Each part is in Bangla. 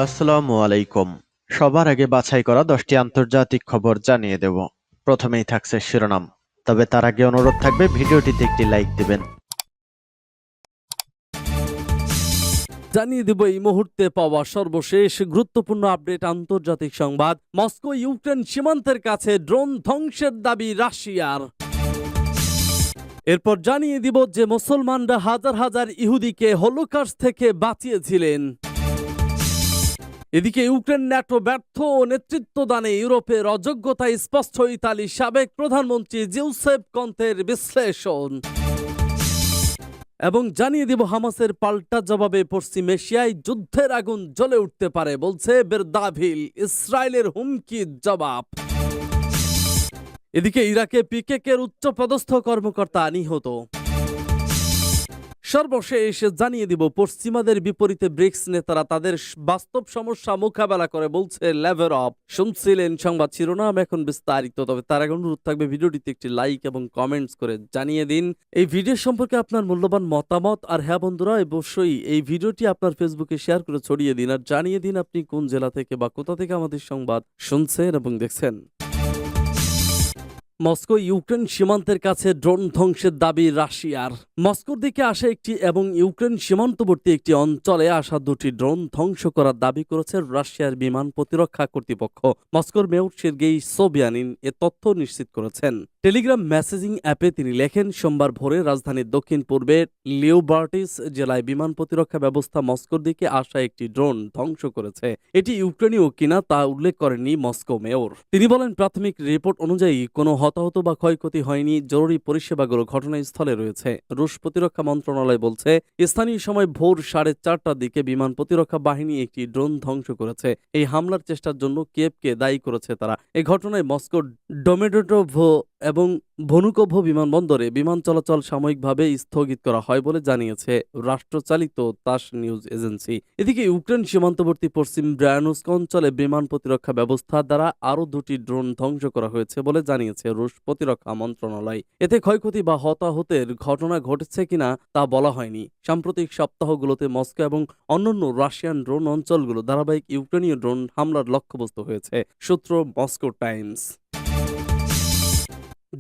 আসসালামু আলাইকুম। সবার আগে বাছাই করা 10টি আন্তর্জাতিক খবর জানিয়ে দেব। প্রথমেই থাকছে শিরোনাম। তবে তার আগে অনুরোধ থাকবে ভিডিওটিতে একটি লাইক দিবেন। জানিয়ে দেব এই মুহূর্তে পাওয়া সর্বশেষ গুরুত্বপূর্ণ আপডেট আন্তর্জাতিক সংবাদ। মস্কো ইউক্রেন সীমান্তের কাছে ড্রোন ধ্বংসের দাবি রাশিয়ার। এরপর জানিয়ে দিব যে মুসলমানরা হাজার হাজার ইহুদিকে হলোকস্ট থেকে বাঁচিয়েছিলেন। এদিকে ইউক্রেন ন্যাটো ব্যর্থ ও নেতৃত্বদানে ইউরোপের অযোগ্যতায় স্পষ্ট ইতালির সাবেক প্রধানমন্ত্রী জিউসেপ কন্তের বিশ্লেষণ। এবং জানিয়ে দিব হামাসের পাল্টা জবাবে পশ্চিম এশিয়ায় যুদ্ধের আগুন জ্বলে উঠতে পারে বলছে বেরদাভিল। ইসরায়েলের হুমকির জবাব। এদিকে ইরাকে পিকেকের উচ্চপদস্থ কর্মকর্তা নিহত। সর্বশেষ জানিয়ে দিব পশ্চিমাদের বিপরীতে ব্রিক্স নেতারা তাদের বাস্তব সমস্যা মোকাবেলা করে বলছে ল্যাভরভ। শুনছিলেন সংবাদ শিরোনাম, এখন বিস্তারিত। তবে তার আগে অনুরোধ থাকবে ভিডিওটিতে একটি লাইক এবং কমেন্টস করে জানিয়ে দিন এই ভিডিও সম্পর্কে আপনার মূল্যবান মতামত। আর হ্যাঁ বন্ধুরা, অবশ্যই এই ভিডিওটি আপনার ফেসবুকে শেয়ার করে ছড়িয়ে দিন আর জানিয়ে দিন আপনি কোন জেলা থেকে বা কোথা থেকে আমাদের সংবাদ শুনছেন এবং দেখছেন। মস্কো ইউক্রেন সীমান্তের কাছে ড্রোন ধ্বংসের দাবি রাশিয়ার। মস্কোর দিকে আসা একটি এবং ইউক্রেন সীমান্তবর্তী একটি অঞ্চলে আসা দুটি ড্রোন ধ্বংস করার দাবি করেছে রাশিয়ার বিমান প্রতিরক্ষা কর্তৃপক্ষ। মস্কোর মেয়র সের্গেই সোবিয়ানিন এ তথ্য নিশ্চিত করেছেন। টেলিগ্রাম মেসেজিং অ্যাপে তিনি লেখেন, সোমবার ভোরে রাজধানীর দক্ষিণ পূর্বে লিওবার্টিস জেলায় বিমান প্রতিরক্ষা ব্যবস্থা মস্কোর দিকে আসা একটি ড্রোন ধ্বংস করেছে। এটি ইউক্রেনীয় কিনা তা উল্লেখ করেননি মস্কো মেয়র। তিনি বলেন, প্রাথমিক রিপোর্ট অনুযায়ী কোনো হতাহত বা ক্ষয়ক্ষতি হয়নি। জরুরি পরিষেবাগুলো ঘটনাস্থলে রয়েছে। রুশ প্রতিরক্ষা মন্ত্রণালয় বলছে, স্থানীয় সময় ভোর 4:30টার দিকে বিমান প্রতিরক্ষা বাহিনী একটি ড্রোন ধ্বংস করেছে। এই হামলার চেষ্টার জন্য কিয়েভকে দায়ী করেছে তারা। এই ঘটনায় মস্কোর ডোমেডোটোভো এবং ভনুকোভো বিমানবন্দরে বিমান চলাচল সাময়িকভাবে স্থগিত করা হয় বলে জানিয়েছে রাষ্ট্রচালিত তাস নিউজ এজেন্সি। এদিকে ইউক্রেন সীমান্তবর্তী পশ্চিম ব্রায়ানুস্ক অঞ্চলে বিমান প্রতিরক্ষা ব্যবস্থা দ্বারা আরও দুটি ড্রোন ধ্বংস করা হয়েছে বলে জানিয়েছে রুশ প্রতিরক্ষা মন্ত্রণালয়। এতে ক্ষয়ক্ষতি বা হতাহতের ঘটনা ঘটেছে কিনা তা বলা হয়নি। সাম্প্রতিক সপ্তাহগুলোতে মস্কো এবং অন্যান্য রাশিয়ান ড্রোন অঞ্চলগুলো ধারাবাহিক ইউক্রেনীয় ড্রোন হামলার লক্ষ্যবস্তু হয়েছে। সূত্র মস্কো টাইমস।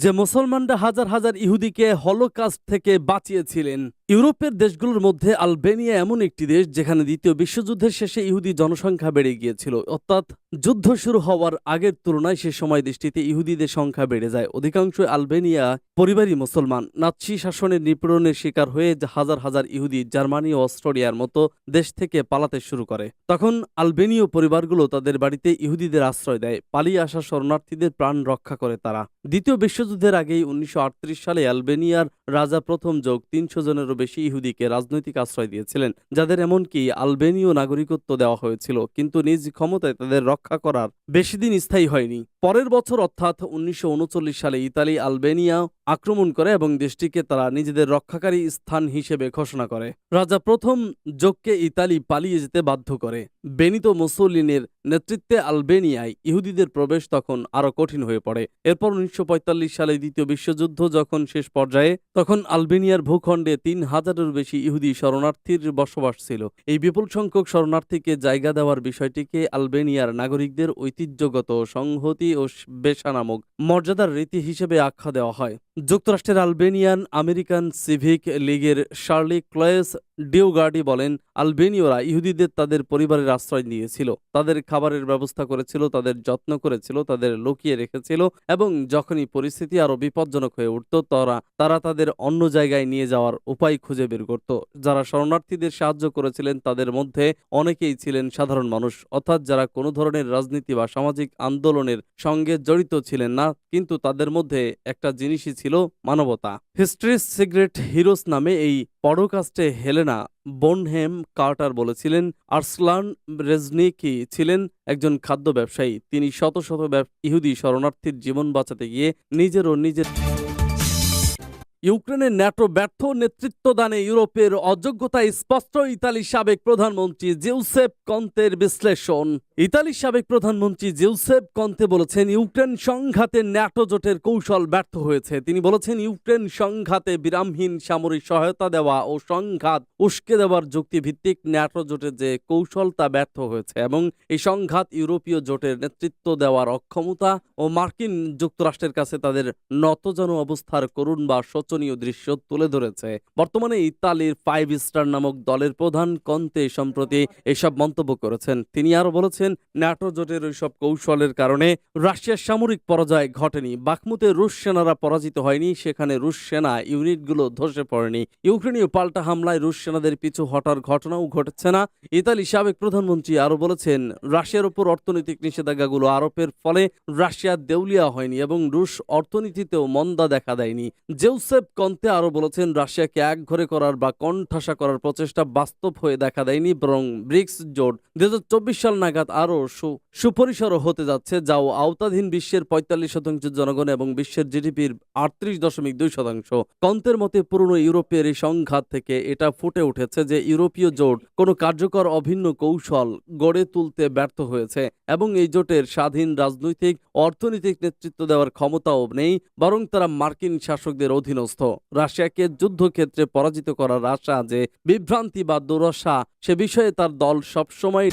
যে মুসলমানরা হাজার হাজার ইহুদিকে হলোকাস্ট থেকে বাঁচিয়েছিলেন। ইউরোপের দেশগুলোর মধ্যে আলবেনিয়া এমন একটি দেশ যেখানে দ্বিতীয় বিশ্বযুদ্ধের শেষে ইহুদি জনসংখ্যা বেড়ে গিয়েছিল, অর্থাৎ যুদ্ধ শুরু হওয়ার আগের তুলনায় সে সময় দেশটিতে ইহুদিদের সংখ্যা বেড়ে যায়। অধিকাংশ আলবেনিয়া পরিবারই মুসলমান। নাৎসি শাসনের নিপীড়নের শিকার হয়ে হাজার হাজার ইহুদি জার্মানি ও অস্ট্রেলিয়ার মতো দেশ থেকে পালাতে শুরু করে। তখন আলবেনীয় পরিবারগুলো তাদের বাড়িতে ইহুদিদের আশ্রয় দেয়। পালিয়ে আসা শরণার্থীদের প্রাণ রক্ষা করে তারা। দ্বিতীয় বিশ্বযুদ্ধের আগেই 1938 সালে আলবেনিয়ার রাজা প্রথম যোগ 300 জনেরও বেশি ইহুদিকে রাজনৈতিক আশ্রয় দিয়েছিলেন, যাদের এমনকি আলবেনীয় নাগরিকত্ব দেওয়া হয়েছিল। কিন্তু নিজ ক্ষমতায় তাদের রক্ষা করার বেশি দিন স্থায়ী হয়নি। পরের বছর অর্থাৎ 1939 সালে ইতালি আলবেনিয়া আক্রমণ করে এবং দেশটিকে তারা নিজেদের রক্ষাকারী স্থান হিসেবে ঘোষণা করে। রাজা প্রথম যোগকে ইতালি পালিয়ে যেতে বাধ্য করে। বেনিতো মুসোলিনের নেতৃত্বে আলবেনিয়ায় ইহুদিদের প্রবেশ তখন আরো কঠিন হয়ে পড়ে। এরপর 1945 সালে দ্বিতীয় বিশ্বযুদ্ধ যখন শেষ পর্যায়ে, তখন আলবেনিয়ার ভূখণ্ডে 3000-এর বেশি ইহুদি শরণার্থীর বসবাস ছিল। এই বিপুল সংখ্যক শরণার্থীকে জায়গা দেওয়ার বিষয়টিকে আলবেনিয়ার নাগরিকদের ঐতিহ্যগত সংহতি ও বেশা নামক মর্যাদার রীতি হিসেবে আখ্যা দেওয়া হয়। যুক্তরাষ্ট্রের আলবেনিয়ান আমেরিকান সিভিক লীগের শার্লি ক্লয়েস ডিওগার্ডি বলেন, আলবেনীয়রা ইহুদিদের তাদের পরিবারের আশ্রয় দিয়েছিল, তাদের খাবারের ব্যবস্থা করেছিল, তাদের যত্ন করেছিল, তাদের লুকিয়ে রেখেছিল এবং যখনই পরিস্থিতি আরো বিপজ্জনক হয়ে উঠত তারা তাদের অন্য জায়গায় নিয়ে যাওয়ার উপায় খুঁজে বের করত। যারা শরণার্থীদের সাহায্য করেছিলেন তাদের মধ্যে অনেকেই ছিলেন সাধারণ মানুষ, অর্থাৎ যারা কোনো ধরনের রাজনীতি বা সামাজিক আন্দোলনের সঙ্গে জড়িত ছিলেন না, কিন্তু তাদের মধ্যে একটা জিনিসই ছিল মানবতা। হিস্ট্রিস সিক্রেট হিরোস নামে এই পডকাস্টে হেলেনা বোনহেম কার্টার বলেছিলেন, আর্সলান রেজনিকি ছিলেন একজন খাদ্য ব্যবসায়ী। তিনি শত শত ইহুদি শরণার্থীর জীবন বাঁচাতে গিয়ে নিজের ইউক্রেনের ন্যাটো ব্যর্থ নেতৃত্বদানে ইউরোপের অযোগ্যতায় স্পষ্ট ইতালির সাবেক প্রধানমন্ত্রী জিউসেপ কন্তের বিশ্লেষণ। ইতালির সাবেক প্রধানমন্ত্রী জিউসেপ কন্তে বলেছেন ইউক্রেন সংঘাতে ন্যাটো জোটের কৌশল ব্যর্থ হয়েছে। তিনি বলেছেন ইউক্রেন সংঘাতে বিরামহীন সামরিক সহায়তা দেওয়া ও সংঘাত উস্কে দেওয়ার যুক্তিভিত্তিক ন্যাটো জোটের যে কৌশল তা ব্যর্থ হয়েছে এবং এই সংঘাত ইউরোপীয় জোটের নেতৃত্ব দেওয়ার অক্ষমতা ও মার্কিন যুক্তরাষ্ট্রের কাছে তাদের নতজানু অবস্থার করুণ বা শোচনীয় দৃশ্য তুলে ধরেছে। বর্তমানে ইতালির 5 স্টার নামক দলের প্রধান কন্তে সম্প্রতি এসব মন্তব্য করেছেন। তিনি আরো বলেছেন ন্যাটো জোটের ওইসব কৌশলের কারণে রাশিয়ার সামরিক পরাজয় ঘটেনি, বাখমুতে রুশ সেনারা পরাজিত হয়নি, সেখানে রুশ সেনা ইউনিটগুলো ধসে পড়েনি, ইউক্রেনীয় পাল্টা হামলায় রুশ সেনাদের পিছু হটার ঘটনাও ঘটেছে না। ইতালি সাবেক প্রধানমন্ত্রী আরো বলেছেন রাশিয়ার উপর অর্থনৈতিক নিষেধাজ্ঞাগুলো আরোপের ফলে রাশিয়া দেউলিয়া হয়নি এবং রুশ অর্থনীতিতেও মন্দা দেখা দেয়নি। জেউসেপ কন্তে আরো বলেছেন রাশিয়াকে একঘরে করার বা কোণঠাসা করার প্রচেষ্টা বাস্তব হয়ে দেখা দেয়নি, বরং ব্রিক্স জোট 2024 সাল নাগাদ আরো সুপরিসর হতে যাচ্ছে, যাও আওতাধীন বিশ্বের 45% জনগণ এবং বিশ্বের জিডিপির 38.2%। কন্তের মতে পুরনো ইউরোপের এই সংঘাত থেকে এটা ফুটে উঠেছে যে ইউরোপীয় জোট কোনো কার্যকর অভিন্ন কৌশল গড়ে তুলতে ব্যর্থ হয়েছে এবং এই জোটের স্বাধীন রাজনৈতিক অর্থনৈতিক নেতৃত্ব দেওয়ার ক্ষমতাও নেই, বরং তারা মার্কিন শাসকদের অধীনস্থ। রাশিয়াকে যুদ্ধক্ষেত্রে পরাজিত করার আশা যে বিভ্রান্তি বা দুরাশা, সে বিষয়ে তার দল সবসময়।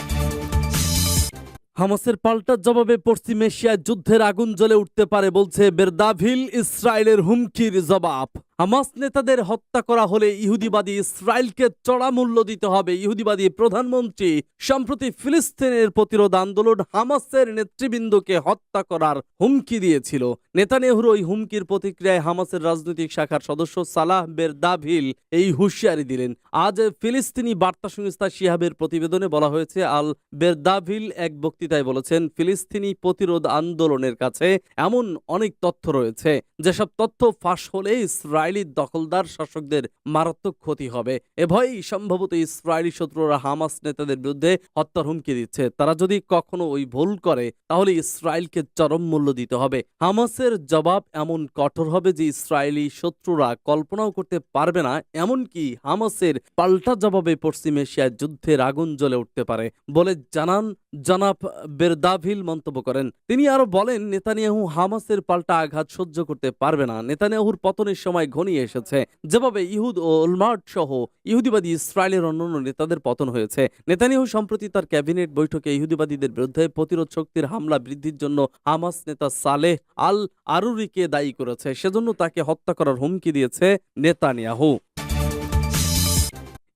হামাসের পাল্টা জবাবে পশ্চিম এশিয়ায় যুদ্ধের আগুন জ্বলে উঠতে পারে বলছে বেরদাভিল। ইসরায়েলের হুমকির জবাব। হামাস নেতাদের হত্যা করা হলে ইহুদিবাদী ইসরায়েলকে চড়া মূল্য দিতে হবে। ইহুদিবাদী প্রধানমন্ত্রী সম্প্রতি ফিলিস্তিনের প্রতিরোধ আন্দোলন হামাসের নেতৃবৃন্দকে হত্যা করার হুমকি দিয়েছিল। নেতানিয়াহুর ওই হুমকির প্রতিক্রিয়ায় হামাসের রাজনৈতিক শাখার সদস্য সালাহ বেরদাভিল এই হুঁশিয়ারি দিলেন। আজ ফিলিস্তিনি বার্তা সংস্থা শিহাবের প্রতিবেদনে বলা হয়েছে আল বেরদাভিল এক বক্তৃতায় বলেছেন ফিলিস্তিনি প্রতিরোধ আন্দোলনের কাছে এমন অনেক তথ্য রয়েছে যেসব তথ্য ফাঁস হলে ইসরায়েলি দখলদার শাসকদের মারাত্মক ক্ষতি হবে। এ ভয়েই সম্ভবত ইসরায়েলি শত্রুরা হামাস নেতাদের বিরুদ্ধে হত্যার হুমকি দিচ্ছে। তারা যদি কখনো ওই ভুল করে তাহলে ইসরায়েলকে চরম মূল্য দিতে হবে। হামাসের জবাব এমন কঠোর হবে যে ইসরায়েলি শত্রুরা কল্পনাও করতে পারবে না। এমনকি হামাসের পাল্টা জবাবে পশ্চিম এশিয়ায় যুদ্ধের আগুন জ্বলে উঠতে পারে বলে জানান জনাব বেরদাভিল মন্তব্য করেন। তিনি আরো বলেন নেতানিয়াহু হামাসের পাল্টা আঘাত সহ্য করতে পারবে না। নেতানিয়াহুর পতনের সময় ঘনিয়ে এসেছে, যেভাবে ইহুদ ও ওলমার্ট সহ ইহুদিবাদী ইসরায়েলের অন্যান্য নেতাদের পতন হয়েছে। নেতানিয়াহু সম্প্রতি তার ক্যাবিনেট বৈঠকে ইহুদিবাদীদের বিরুদ্ধে প্রতিরোধ শক্তির হামলা বৃদ্ধির জন্য হামাস নেতা সালেহ আল আরুরিকে দায়ী করেছে। সেজন্য তাকে হত্যা করার হুমকি দিয়েছে নেতানিয়াহু।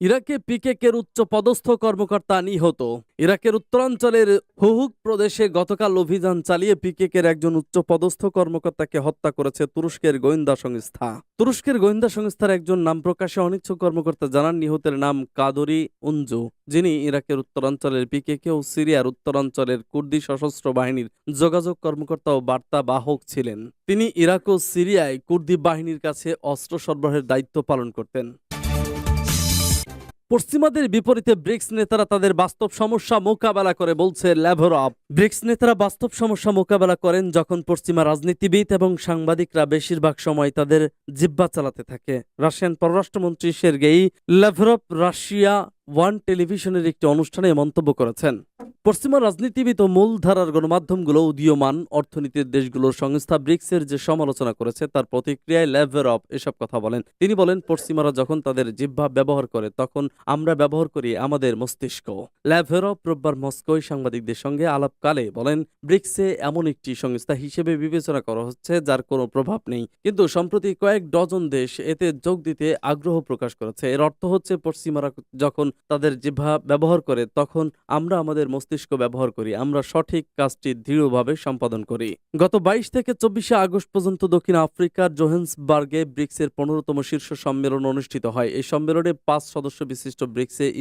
ইরাকে পিকেকের উচ্চ পদস্থ কর্মকর্তা নিহত। ইরাকের উত্তরাঞ্চলের হুহুক প্রদেশে গতকাল অভিযান চালিয়ে পিকেকের একজন উচ্চ পদস্থ কর্মকর্তাকে হত্যা করেছে তুরস্কের গোয়েন্দা সংস্থা। তুরস্কের গোয়েন্দা সংস্থার একজন নাম প্রকাশে অনিচ্ছুক কর্মকর্তা জানান নিহতের নাম কাদরি উনজু, যিনি ইরাকের উত্তরাঞ্চলের পিকেকে ও সিরিয়ার উত্তরাঞ্চলের কুর্দি সশস্ত্র বাহিনীর যোগাযোগ কর্মকর্তা ও বার্তা বাহক ছিলেন। তিনি ইরাক ও সিরিয়ায় কুর্দি বাহিনীর কাছে অস্ত্র সরবরাহের দায়িত্ব পালন করতেন। পশ্চিমাদের বিপরীতে ব্রিক্স নেতারা তাদের বাস্তব সমস্যা মোকাবেলা করে বলছে ল্যাভরভ। ব্রিক্স নেতারা বাস্তব সমস্যা মোকাবেলা করেন যখন পশ্চিমা রাজনীতিবিদ এবং সাংবাদিকরা বেশিরভাগ সময় তাদের জিহ্বা চালাতে থাকে। রাশিয়ান পররাষ্ট্রমন্ত্রী সের্গেই ল্যাভরভ রাশিয়া ওয়ান টেলিভিশনের একটি অনুষ্ঠানে মন্তব্য করেছেন পশ্চিমা রাজনীতিবিদ ও মূলধারার গণমাধ্যমগুলো উদীয়মান অর্থনীতির দেশগুলোর সংস্থা ব্রিক্সের যে সমালোচনা করেছে তার প্রতিক্রিয়ায় ল্যাভরভ এসব কথা বলেন। তিনি বলেন পশ্চিমারা যখন তাদের জিহ্বা ব্যবহার করে তখন আমরা ব্যবহার করি আমাদের মস্তিষ্ক। ল্যাভরভ রোববার মস্কোয় সাংবাদিকদের সঙ্গে আলাপকালে বলেন ব্রিক্সে এমন একটি সংস্থা হিসেবে বিবেচনা করা হচ্ছে যার কোনো প্রভাব নেই, কিন্তু সম্প্রতি কয়েক ডজন দেশ এতে যোগ দিতে আগ্রহ প্রকাশ করেছে। এর অর্থ হচ্ছে পশ্চিমারা যখন তাদের জিহ্বা ব্যবহার করে তখন আমরা আমাদের মস্তিষ্ক ব্যবহার করি, আমরা সঠিক কাজটি দৃঢ়ভাবে সম্পাদন করি। গত 22 থেকে 24 আগস্ট পর্যন্ত দক্ষিণ আফ্রিকার জোহেন্সবার্গে ব্রিক্সের 15তম শীর্ষ সম্মেলন অনুষ্ঠিত হয়। এই সম্মেলনে 5 সদস্য বিশিষ্ট ব্রিক্সে